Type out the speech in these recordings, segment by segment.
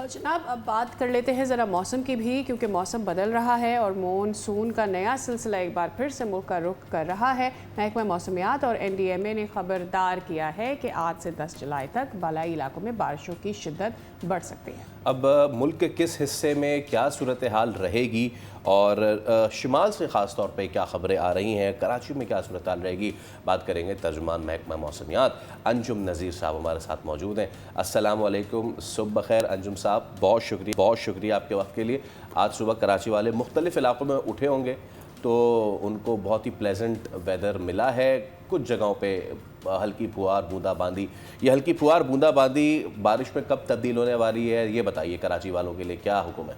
जनाब, अब बात कर लेते हैं ज़रा मौसम की भी, क्योंकि मौसम बदल रहा है और मॉनसून का नया सिलसिला एक बार फिर से मुल्क का रुख कर रहा है। महकमा मौसमियात और NDMA ने खबरदार किया है कि आज से 10 जुलाई तक बालाई इलाकों में बारिशों की शिद्दत बढ़ सकती है। अब मुल्क के किस हिस्से में क्या सूरत हाल रहेगी और शिमाल से ख़ास तौर पे क्या ख़बरें आ रही हैं, कराची में क्या सूरत हाल रहेगी, बात करेंगे। तर्जुमान महकमा मौसमियात अंजुम नज़ीर साहब हमारे साथ मौजूद हैं। अस्सलाम वालेकुम, सुबह बखैर अंजुम साहब, बहुत शुक्रिया आपके वक्त के लिए। आज सुबह कराची वाले मुख्तलिफ़ इलाक़ों में उठे होंगे तो उनको बहुत ही प्लेजेंट वेदर मिला है। कुछ जगहों पे हल्की फुहार बूंदाबांदी, ये हल्की फुहार बूंदाबांदी बारिश में कब तब्दील होने वाली है, ये बताइए कराची वालों के लिए क्या हुक्म है?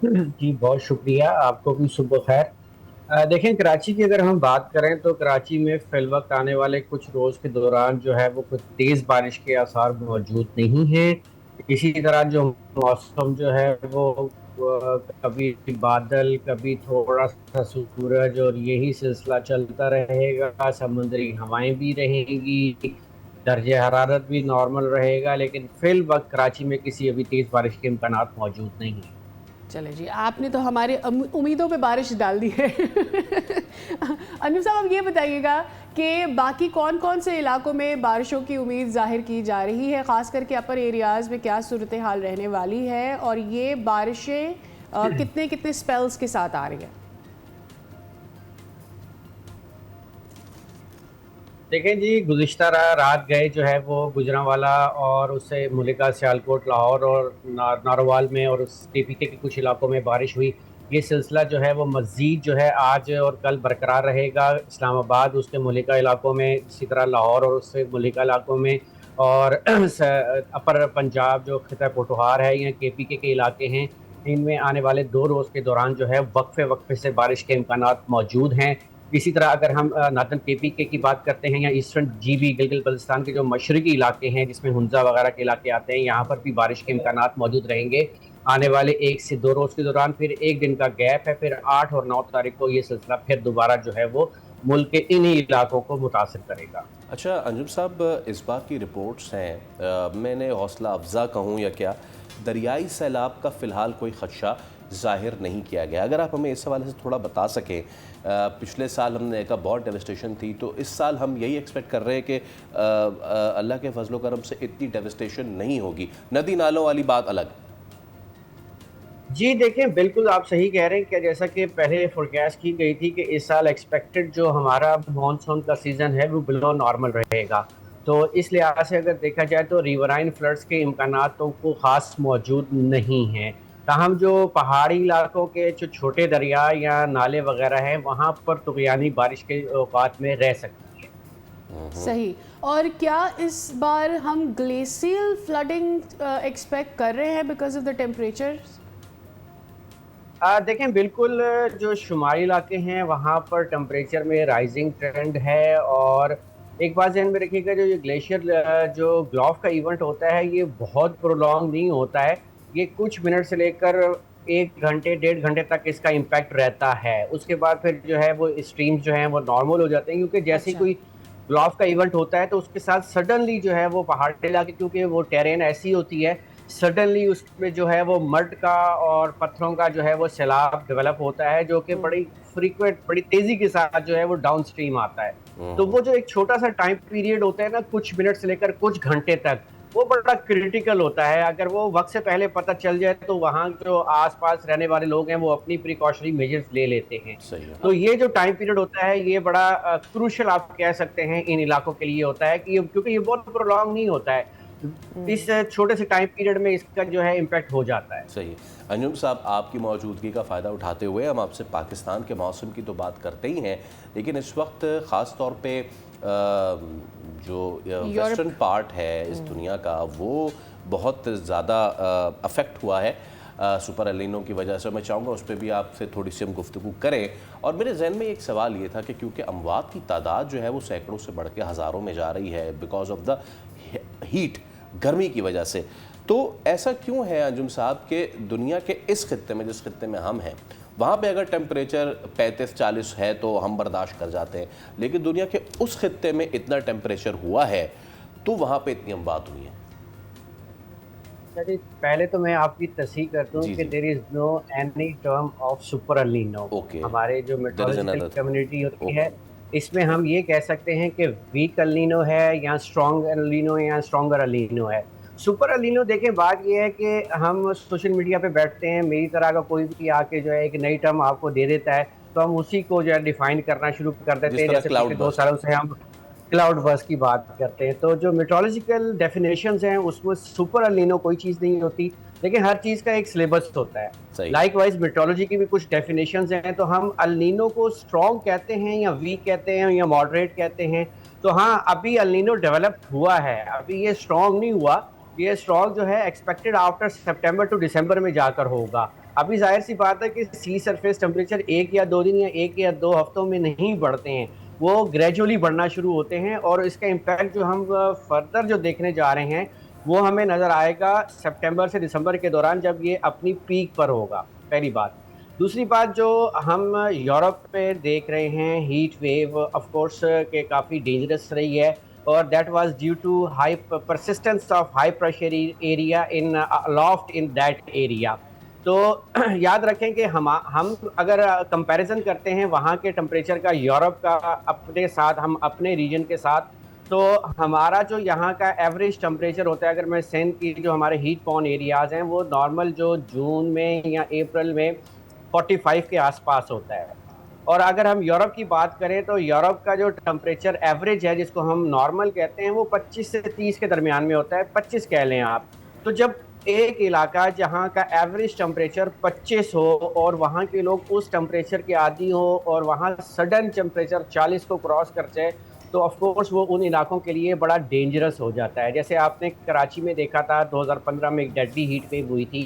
जी बहुत शुक्रिया, आपको भी सुबह खैर। देखें, कराची की अगर हम बात करें तो कराची में फिलवक्त आने वाले कुछ रोज़ के दौरान जो है वो कुछ तेज़ बारिश के आसार मौजूद नहीं हैं। इसी तरह जो मौसम जो है वो कभी बादल, कभी थोड़ा सा सूरज, और यही सिलसिला चलता रहेगा। समुद्री हवाएं भी रहेंगी, दर्जे हरारत भी नॉर्मल रहेगा, लेकिन फिल वक्त कराची में किसी अभी तेज़ बारिश के इम्कानात मौजूद नहीं हैं। चले जी, आपने तो हमारी उम्मीदों पे बारिश डाल दी है। अनूप साहब, अब ये बताइएगा कि बाकी कौन कौन से इलाकों में बारिशों की उम्मीद जाहिर की जा रही है, ख़ास करके अपर एरियाज़ में क्या सूरत हाल रहने वाली है और ये बारिशें कितने कितने स्पेल्स के साथ आ रही है? देखें जी, गुज़िश्ता रात गए जो है वो गुजरांवाला और उससे मुलिका, सियालकोट, लाहौर और नारोवाल में और उस KPK के कुछ इलाकों में बारिश हुई। ये सिलसिला जो है वो मज़ीद जो है आज और कल बरकरार रहेगा। इस्लामाबाद, उसके मुलिका इलाकों में, इसी तरह लाहौर और उससे मुलिका इलाकों में, और अपर पंजाब जो खिता पोठोहार है या KPK के इलाके हैं, इनमें आने वाले 2 रोज़ के दौरान जो है वक्फे वक्फे से बारिश के इम्कानात मौजूद हैं। इसी तरह अगर हम नादन KPK की बात करते हैं या ईस्टर्न GB गिलगित बल्तिस्तान के जो मशरकी इलाके हैं जिसमें हुंजा वगैरह के इलाके आते हैं, यहाँ पर भी बारिश के इम्कानात मौजूद रहेंगे आने वाले 1 से 2 रोज़ के दौरान। फिर 1 दिन का गैप है, फिर 8 और 9 तारीख को ये सिलसिला फिर दोबारा जो है वो मुल्क के इन्हीं इलाकों को मुतासिर करेगा। अच्छा अंजुम साहब, इस बार की रिपोर्ट्स हैं, मैंने हौसला अफजा कहूँ या क्या, दरियाई सैलाब का फ़िलहाल कोई ख़दशा ज़ाहिर नहीं किया गया। अगर आप हमें इस हवाले से थोड़ा बता सकें, पिछले साल हमने देखा बहुत डेवस्टेशन थी, तो इस साल हम यही एक्सपेक्ट कर रहे हैं कि अल्लाह के फजलो करम से इतनी डेवस्टेशन नहीं होगी, नदी नालों वाली बात अलग। जी देखें, बिल्कुल आप सही कह रहे हैं कि जैसा कि पहले फोरकास्ट की गई थी कि इस साल एक्सपेक्टेड जो हमारा मानसून का सीज़न है वो बिलो नॉर्मल रहेगा। तो इस लिहाज से अगर देखा जाए तो रिवराइन फ्लड्स के इम्कानातों को ख़ास मौजूद नहीं हैं। ताहम जो पहाड़ी इलाकों के जो छोटे दरिया या नाले वगैरह हैं वहाँ पर तुग़यानी बारिश के औक़ात में रह सकती है। सही। और क्या इस बार हम ग्लेशियल फ्लडिंग एक्सपेक्ट कर रहे हैं बिकॉज ऑफ द टेम्परेचर? देखें, बिल्कुल जो शुमारी इलाके हैं वहाँ पर टेम्परेचर में राइजिंग ट्रेंड है। और एक बात ध्यान में रखिएगा, जो ये ग्लेशियर जो ग्लोव का इवेंट होता है ये बहुत प्रोलॉन्ग नहीं होता है। ये कुछ मिनट से लेकर 1 घंटे 1.5 घंटे तक इसका इम्पैक्ट रहता है। उसके बाद फिर जो है वो स्ट्रीम्स जो हैं वो नॉर्मल हो जाते हैं, क्योंकि जैसे ही अच्छा। कोई ग्लोव का इवेंट होता है तो उसके साथ सडनली जो है वो पहाड़ी इलाके, क्योंकि वो टेरेन ऐसी होती है, सडनली उसमें जो है वो मड का और पत्थरों का जो है वो सैलाब डेवलप होता है, जो कि बड़ी फ्रीक्वेंट, बड़ी तेज़ी के साथ जो है वो डाउन स्ट्रीम आता है। तो वो जो एक छोटा सा टाइम पीरियड होता है ना, कुछ मिनट से लेकर कुछ घंटे तक, वो बड़ा क्रिटिकल होता है। अगर वो वक्त से पहले पता चल जाए तो वहाँ जो आसपास रहने वाले लोग हैं वो अपनी प्रिकॉशनरी मेजर्स ले लेते हैं। सही है। तो ये जो टाइम पीरियड होता है ये बड़ा क्रूशल आप कह सकते हैं इन इलाकों के लिए होता है, कि क्योंकि ये बहुत प्रोलॉन्ग नहीं होता है, इस छोटे से टाइम पीरियड में इसका जो है इम्पैक्ट हो जाता है। सही है। अंजुम साहब, आपकी मौजूदगी का फ़ायदा उठाते हुए हम आपसे पाकिस्तान के मौसम की तो बात करते ही हैं, लेकिन इस वक्त ख़ास तौर पे जो वेस्टर्न पार्ट है इस दुनिया का वो बहुत ज़्यादा अफेक्ट हुआ है सुपर एलिनो की वजह से। मैं चाहूँगा उस पर भी आपसे थोड़ी सी हम गुफ्तगू करें। और मेरे जहन में एक सवाल ये था कि क्योंकि अमवात की तादाद जो है वो सैकड़ों से बढ़ के हज़ारों में जा रही है बिकॉज ऑफ द हीट, गर्मी की वजह से, तो ऐसा क्यों है अंजुम साहब कि दुनिया के इस खित्ते में, जिस खित्ते में हम हैं, वहाँ पे अगर टेम्परेचर 35-40 है तो हम बर्दाश्त कर जाते हैं, लेकिन दुनिया के उस खित्ते में इतना टेम्परेचर हुआ है तो वहाँ पे इतनी अमवात हुई है? अच्छा जी, पहले तो मैं आपकी तस्दीक करता हूँ जी कि जी। There is no any term of super El Nino. Okay, हमारे जो there is meteorological another. Community होती है, ओके। इसमें हम ये कह सकते हैं कि वीक एल नीनो है या स्ट्रॉन्ग एल नीनो या स्ट्रॉन्गर एल नीनो है। सुपर एल नीनो देखें, बात ये है कि हम सोशल मीडिया पे बैठते हैं, मेरी तरह का कोई भी आके जो है एक नई टर्म आपको दे देता है, तो हम उसी को जो है डिफाइन करना शुरू कर देते जिस हैं। तरह जैसे पिछले क्लाउड 2 बर्स्ट। सालों से हम क्लाउड बर्स्ट की बात करते हैं, तो जो मेट्रोलॉजिकल डेफिनेशंस हैं उसमें सुपर एल नीनो कोई चीज़ नहीं होती, लेकिन हर चीज़ का एक सिलेबस होता है। सही। लाइकवाइज मेट्रोलॉजी की भी कुछ डेफिनेशंस हैं, तो हम एल नीनो को स्ट्रॉन्ग कहते हैं या वीक कहते हैं या मॉडरेट कहते हैं। तो हाँ, अभी एल नीनो डेवलप हुआ है, अभी ये स्ट्रॉन्ग नहीं हुआ। ये स्ट्रॉन्ग जो है एक्सपेक्टेड आफ्टर सितंबर टू दिसंबर में जाकर होगा। अभी जाहिर सी बात है कि सी सरफेस टेम्परेचर 1 या 2 दिन या 1 या 2 हफ्तों में नहीं बढ़ते हैं, वो ग्रेजुअली बढ़ना शुरू होते हैं, और इसका इम्पैक्ट जो हम फर्दर जो देखने जा रहे हैं, वो हमें नज़र आएगा सितंबर से दिसंबर के दौरान, जब ये अपनी पीक पर होगा, पहली बात। दूसरी बात जो हम यूरोप में देख रहे हैं, हीट वेव ऑफ कोर्स के काफ़ी डेंजरस रही है, और that was due to high persistence of high pressure area in loft in that area. तो याद रखें कि हम अगर कंपैरिजन करते हैं वहाँ के टेम्परेचर का यूरोप का अपने साथ, हम अपने रीजन के साथ, तो हमारा जो यहाँ का एवरेज टेम्परेचर होता है, अगर मैं सिंध की जो हमारे हीट प्रोन एरियाज़ हैं, वो नॉर्मल जो जून में या अप्रैल में 45 के आसपास होता है। और अगर हम यूरोप की बात करें, तो यूरोप का जो टेम्परेचर एवरेज है, जिसको हम नॉर्मल कहते हैं, वो 25 से 30 के दरमियान में होता है, 25 कह लें आप। तो जब एक इलाका जहाँ का एवरेज टेम्परेचर 25 हो और वहाँ के लोग उस टेम्परेचर के आदी हो, और वहाँ सडन टेम्परेचर 40 को क्रॉस कर जाए, तो ऑफ कोर्स वो उन इलाकों के लिए बड़ा डेंजरस हो जाता है। जैसे आपने कराची में देखा था 2015 में एक डेडली हीट वेव हुई थी,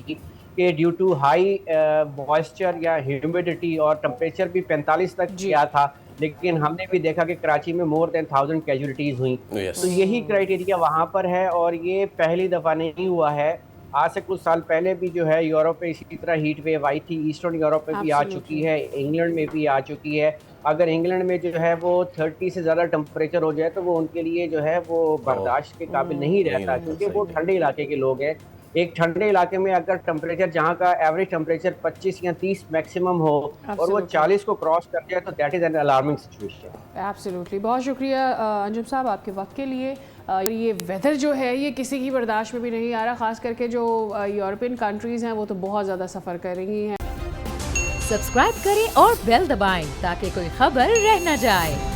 कि ड्यू टू हाई मॉइस्चर या ह्यूमिडिटी, और टेम्परेचर भी 45 तक जी। गया था, लेकिन हमने भी देखा कि कराची में मोर देन 1000 कैजुअलिटीज़ हुई। यस। तो यही क्राइटेरिया वहाँ पर है, और ये पहली दफ़ा नहीं हुआ है। आज से कुछ साल पहले भी जो है यूरोप में इसी तरह हीट वेव आई थी, ईस्टर्न यूरोप में भी आ चुकी है, इंग्लैंड में भी आ चुकी है। अगर इंग्लैंड में जो है वो 30 से ज़्यादा टेम्परेचर हो जाए, तो वो उनके लिए जो है वो बर्दाश्त के काबिल नहीं रहता, रहता, क्योंकि सही वो नहीं। ठंडे इलाके के लोग हैं। एक ठंडे इलाके में अगर टेम्परेचर, जहाँ का एवरेज टेम्परेचर 25 या 30 मैक्सिमम हो, और वो 40 को क्रॉस कर जाए, तो that is an alarming situation. Absolutely. बहुत शुक्रिया अंजुम साहब आपके वक्त के लिए। ये वेदर जो है ये किसी की बर्दाश्त में भी नहीं आ रहा, ख़ास करके जो यूरोपियन कंट्रीज़ हैं वो तो बहुत ज़्यादा सफ़र कर रही हैं। सब्सक्राइब करें और बेल दबाएं ताकि कोई खबर रह न जाए।